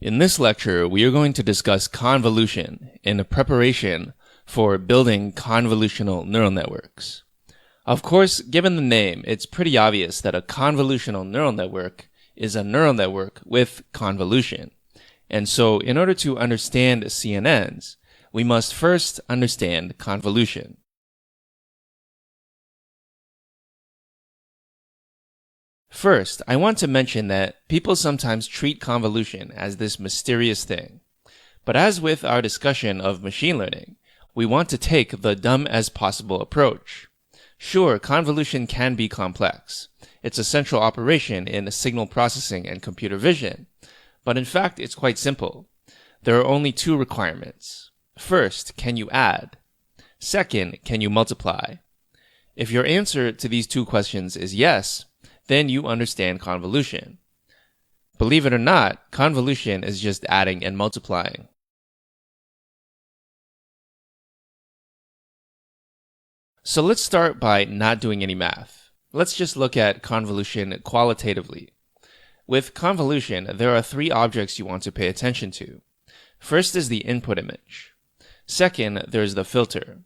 In this lecture, we are going to discuss convolution in preparation for building convolutional neural networks. Of course, given the name, it's pretty obvious that a convolutional neural network is a neural network with convolution. And so, in order to understand CNNs, we must first understand convolution. First, I want to mention that people sometimes treat convolution as this mysterious thing. But as with our discussion of machine learning, we want to take the dumb as possible approach. Sure, convolution can be complex. It's a central operation in signal processing and computer vision. But in fact, it's quite simple. There are only two requirements. First, can you add? Second, can you multiply? If your answer to these two questions is yes, then you understand convolution. Believe it or not, convolution is just adding and multiplying. So let's start by not doing any math. Let's just look at convolution qualitatively. With convolution, there are three objects you want to pay attention to. First is the input image. Second, there's the filter.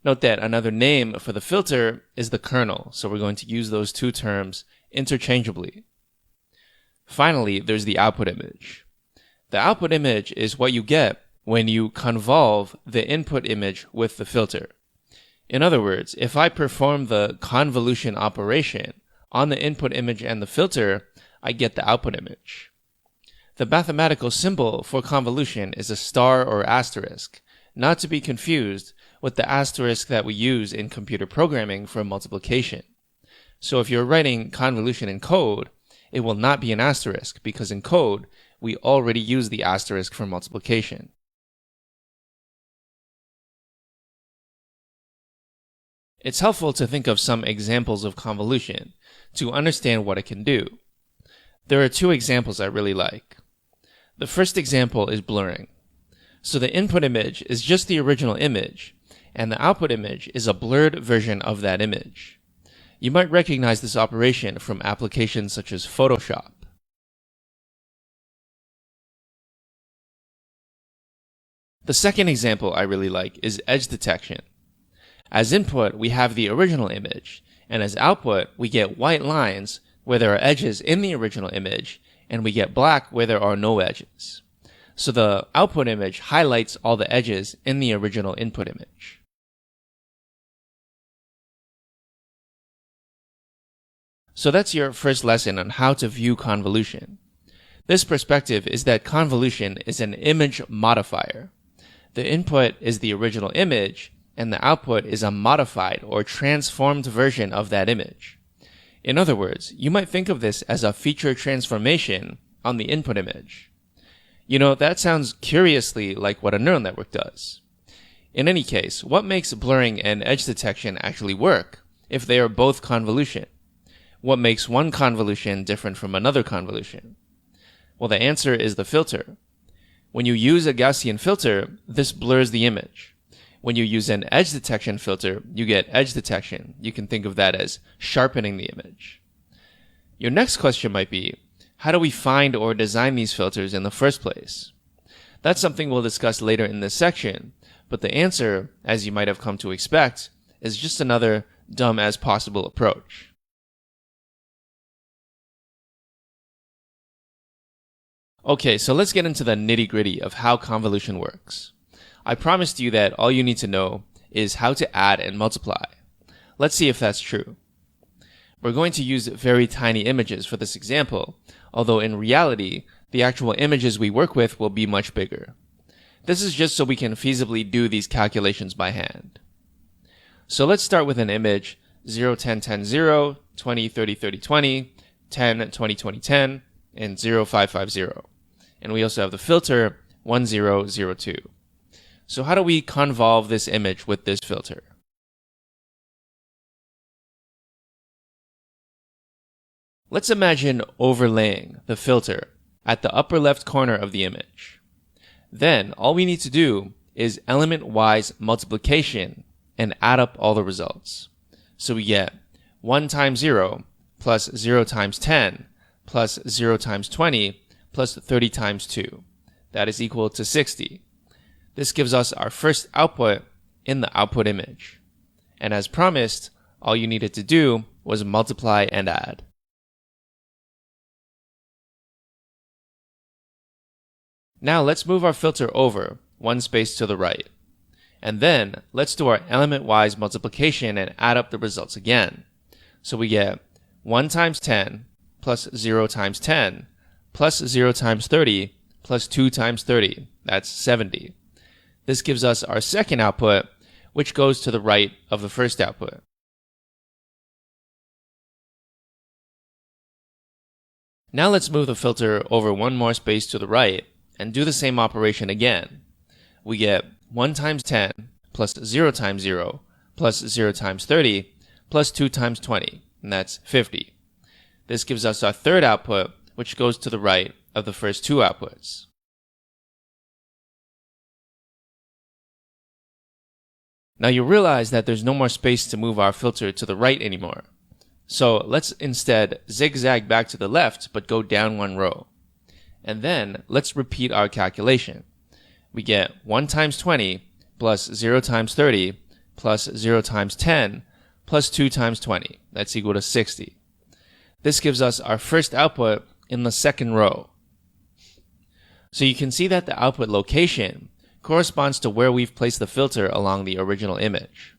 Note that another name for the filter is the kernel, so we're going to use those two terms interchangeably. Finally, there's the output image. The output image is what you get when you convolve the input image with the filter. In other words, if I perform the convolution operation on the input image and the filter, I get the output image. The mathematical symbol for convolution is a star or asterisk, not to be confused with the asterisk that we use in computer programming for multiplication. So if you're writing convolution in code, it will not be an asterisk because in code, we already use the asterisk for multiplication. It's helpful to think of some examples of convolution to understand what it can do. There are two examples I really like. The first example is blurring. So the input image is just the original image, and the output image is a blurred version of that image. You might recognize this operation from applications such as Photoshop. The second example I really like is edge detection. As input, we have the original image, and as output, we get white lines where there are edges in the original image, and we get black where there are no edges. So the output image highlights all the edges in the original input image. So that's your first lesson on how to view convolution. This perspective is that convolution is an image modifier. The input is the original image, and the output is a modified or transformed version of that image. In other words, you might think of this as a feature transformation on the input image. You know, that sounds curiously like what a neural network does. In any case, what makes blurring and edge detection actually work if they are both convolution? What makes one convolution different from another convolution? Well, the answer is the filter. When you use a Gaussian filter, this blurs the image. When you use an edge detection filter, you get edge detection. You can think of that as sharpening the image. Your next question might be, how do we find or design these filters in the first place? That's something we'll discuss later in this section, but the answer, as you might have come to expect, is just another dumb as possible approach. Okay, so let's get into the nitty-gritty of how convolution works. I promised you that all you need to know is how to add and multiply. Let's see if that's true. We're going to use very tiny images for this example, although in reality, the actual images we work with will be much bigger. This is just so we can feasibly do these calculations by hand. So let's start with an image 0, 10, 10, 0, 20, 30, 30, 20, 10, 20, 20, 10, and 0, 5, 5, 0. And we also have the filter 1, 0, 0, 2. So how do we convolve this image with this filter? Let's imagine overlaying the filter at the upper left corner of the image. Then all we need to do is element-wise multiplication and add up all the results. So we get 1 times 0 plus 0 times 10 plus 0 times 20 plus 30 times 2. that is equal to 60. This gives us our first output in the output image. And as promised, all you needed to do was multiply and add. Now let's move our filter over one space to the right. And then let's do our element-wise multiplication and add up the results again. So we get 1 times 10 plus 0 times 10 plus 0 times 30 plus 2 times 30. That's 70. This gives us our second output, which goes to the right of the first output. Now let's move the filter over one more space to the right and do the same operation again. We get 1 times 10 plus 0 times 0 plus 0 times 30 plus 2 times 20, and that's 50. This gives us our third output, which goes to the right of the first two outputs. Now you realize that there's no more space to move our filter to the right anymore. So let's instead zigzag back to the left, but go down one row. And then let's repeat our calculation. We get 1 times 20 plus 0 times 30 plus 0 times 10 plus 2 times 20. That's equal to 60. This gives us our first output in the second row. So you can see that the output location corresponds to where we've placed the filter along the original image.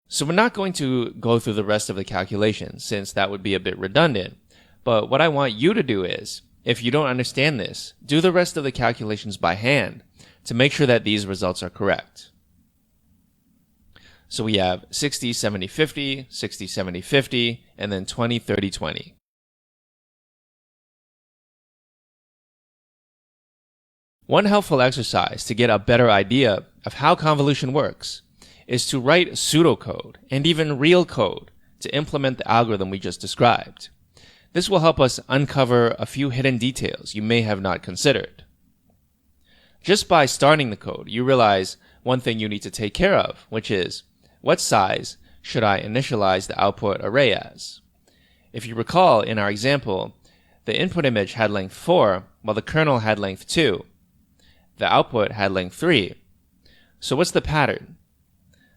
So we're not going to go through the rest of the calculation since that would be a bit redundant. But what I want you to do is, if you don't understand this, do the rest of the calculations by hand to make sure that these results are correct. So we have 60, 70, 50, 60, 70, 50, and then 20, 30, 20. One helpful exercise to get a better idea of how convolution works is to write pseudocode and even real code to implement the algorithm we just described. This will help us uncover a few hidden details you may have not considered. Just by starting the code, you realize one thing you need to take care of, which is, what size should I initialize the output array as? If you recall in our example, the input image had length 4, while the kernel had length 2. The output had length 3. So what's the pattern?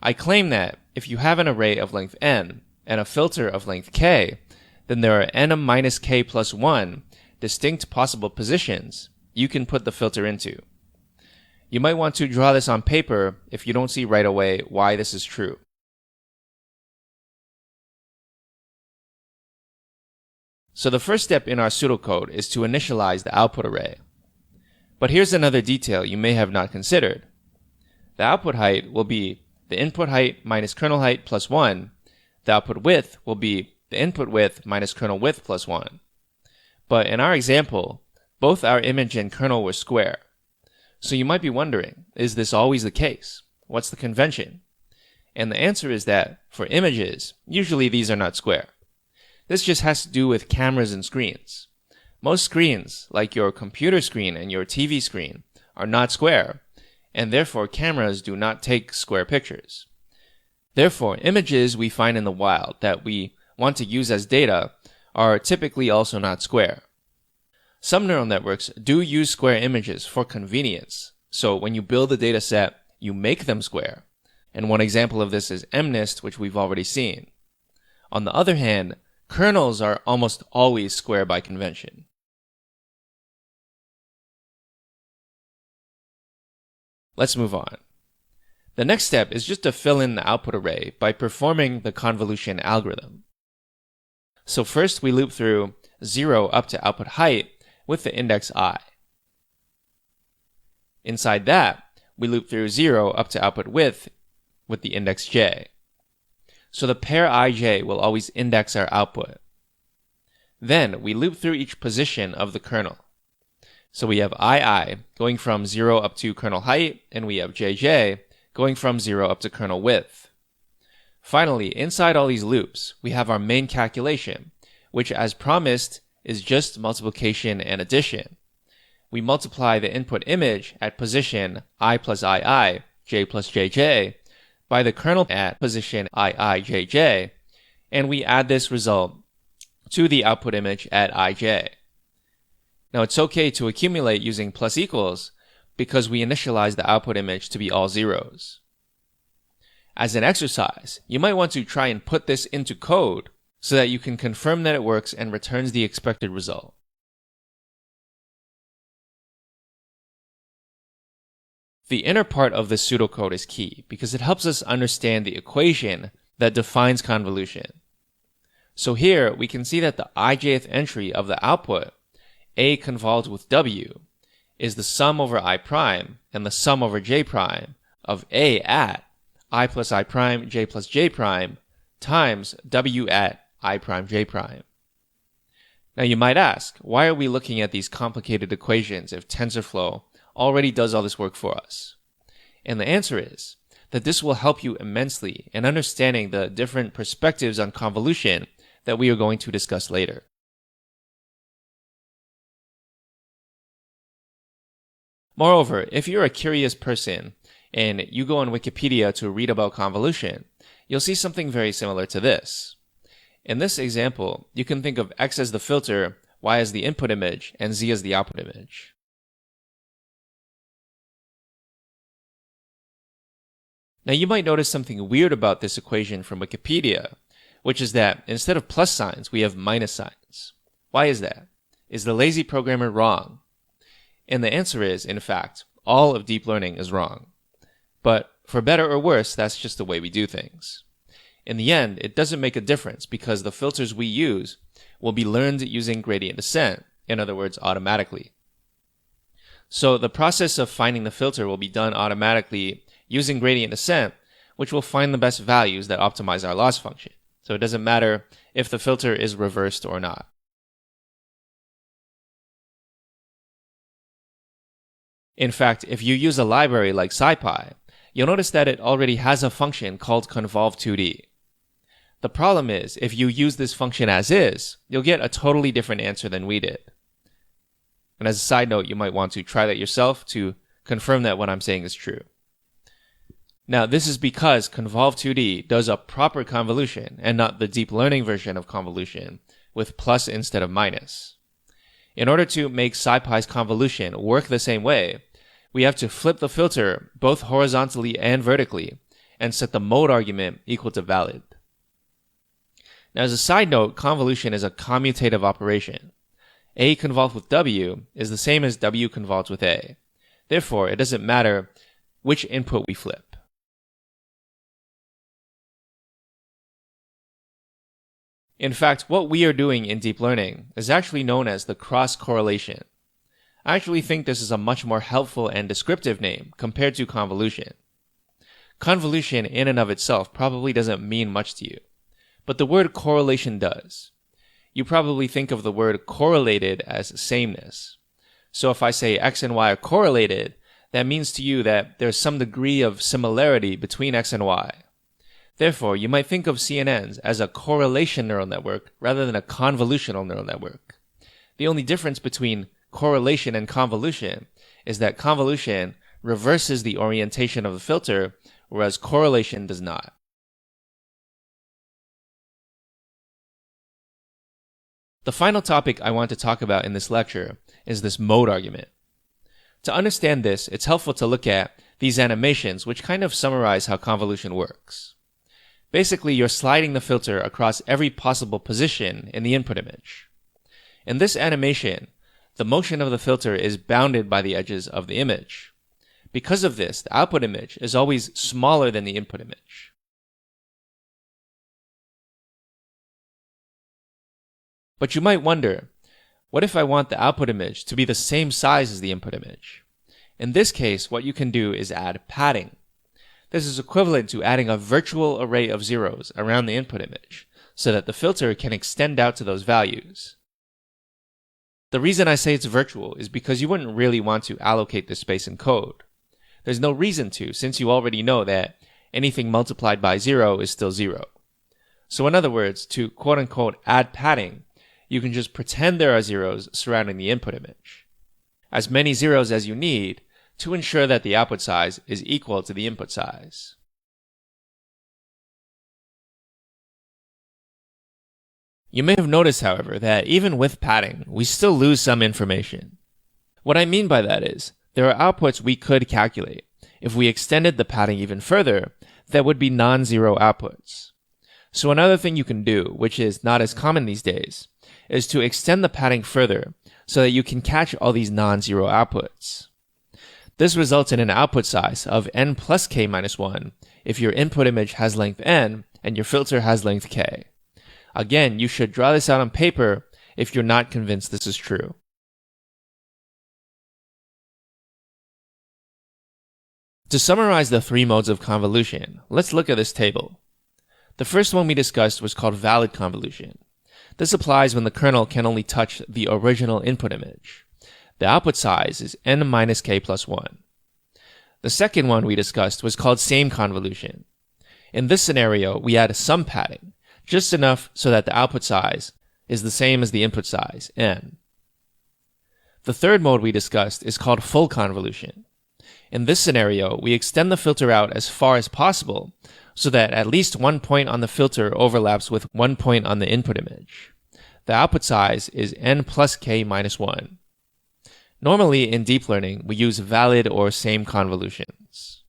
I claim that if you have an array of length n and a filter of length k, then there are n minus k plus 1 distinct possible positions you can put the filter into. You might want to draw this on paper if you don't see right away why this is true. So the first step in our pseudocode is to initialize the output array. But here's another detail you may have not considered. The output height will be the input height minus kernel height plus 1. The output width will be the input width minus kernel width plus 1. But in our example, both our image and kernel were square. So you might be wondering, is this always the case? What's the convention? And the answer is that for images, usually these are not square. This just has to do with cameras and screens. Most screens, like your computer screen and your TV screen, are not square, and therefore cameras do not take square pictures. Therefore, images we find in the wild that we want to use as data are typically also not square. Some neural networks do use square images for convenience, so when you build a data set, you make them square. And one example of this is MNIST, which we've already seen. On the other hand, kernels are almost always square by convention. Let's move on. The next step is just to fill in the output array by performing the convolution algorithm. So first we loop through 0 up to output height with the index I. Inside that, we loop through 0 up to output width with the index j. So the pair ij will always index our output. Then we loop through each position of the kernel. So we have ii going from 0 up to kernel height, and we have jj going from 0 up to kernel width. Finally, inside all these loops, we have our main calculation, which as promised is just multiplication and addition. We multiply the input image at position I plus ii, j plus jj, by the kernel at position ii, jj, and we add this result to the output image at ij. Now it's okay to accumulate using plus equals because we initialize the output image to be all zeros. As an exercise, you might want to try and put this into code so that you can confirm that it works and returns the expected result. The inner part of this pseudocode is key because it helps us understand the equation that defines convolution. So here we can see that the ijth entry of the output, a convolved with w, is the sum over I prime and the sum over j prime of a at I plus I prime j plus j prime times w at I prime j prime. Now you might ask, why are we looking at these complicated equations if TensorFlow already does all this work for us? And the answer is that this will help you immensely in understanding the different perspectives on convolution that we are going to discuss later. Moreover, if you're a curious person and you go on Wikipedia to read about convolution, you'll see something very similar to this. In this example, you can think of x as the filter, y as the input image, and z as the output image. Now you might notice something weird about this equation from Wikipedia, which is that instead of plus signs, we have minus signs. Why is that? Is the lazy programmer wrong? And the answer is, in fact, all of deep learning is wrong. But for better or worse, that's just the way we do things. In the end, it doesn't make a difference because the filters we use will be learned using gradient descent, in other words, automatically. So the process of finding the filter will be done automatically using gradient descent, which will find the best values that optimize our loss function. So it doesn't matter if the filter is reversed or not. In fact, if you use a library like SciPy, you'll notice that it already has a function called convolve2d. The problem is, if you use this function as is, you'll get a totally different answer than we did. And as a side note, you might want to try that yourself to confirm that what I'm saying is true. Now, this is because convolve2d does a proper convolution and not the deep learning version of convolution with plus instead of minus. In order to make SciPy's convolution work the same way, we have to flip the filter both horizontally and vertically and set the mode argument equal to valid. Now, as a side note, convolution is a commutative operation. A convolved with W is the same as W convolved with A. Therefore, it doesn't matter which input we flip. In fact, what we are doing in deep learning is actually known as the cross-correlation. I actually think this is a much more helpful and descriptive name compared to convolution. Convolution in and of itself probably doesn't mean much to you, but the word correlation does. You probably think of the word correlated as sameness. So if I say x and y are correlated, that means to you that there's some degree of similarity between x and y. Therefore, you might think of CNNs as a correlation neural network rather than a convolutional neural network. The only difference between correlation and convolution is that convolution reverses the orientation of the filter, whereas correlation does not. The final topic I want to talk about in this lecture is this mode argument. To understand this, it's helpful to look at these animations, which kind of summarize how convolution works. Basically, you're sliding the filter across every possible position in the input image. In this animation, the motion of the filter is bounded by the edges of the image. Because of this, the output image is always smaller than the input image. But you might wonder, what if I want the output image to be the same size as the input image? In this case, what you can do is add padding. This is equivalent to adding a virtual array of zeros around the input image, so that the filter can extend out to those values. The reason I say it's virtual is because you wouldn't really want to allocate this space in code. There's no reason to, since you already know that anything multiplied by 0 is still 0. So in other words, to quote-unquote add padding, you can just pretend there are zeros surrounding the input image. As many zeros as you need to ensure that the output size is equal to the input size. You may have noticed, however, that even with padding, we still lose some information. What I mean by that is, there are outputs we could calculate. If we extended the padding even further, that would be non-zero outputs. So another thing you can do, which is not as common these days, is to extend the padding further so that you can catch all these non-zero outputs. This results in an output size of n plus k minus 1 if your input image has length n and your filter has length k. Again, you should draw this out on paper if you're not convinced this is true. To summarize the three modes of convolution, let's look at this table. The first one we discussed was called valid convolution. This applies when the kernel can only touch the original input image. The output size is n minus k plus 1. The second one we discussed was called same convolution. In this scenario, we add some padding, just enough so that the output size is the same as the input size, n. The third mode we discussed is called full convolution. In this scenario, we extend the filter out as far as possible so that at least one point on the filter overlaps with one point on the input image. The output size is n plus k minus 1. Normally, in deep learning, we use valid or same convolutions.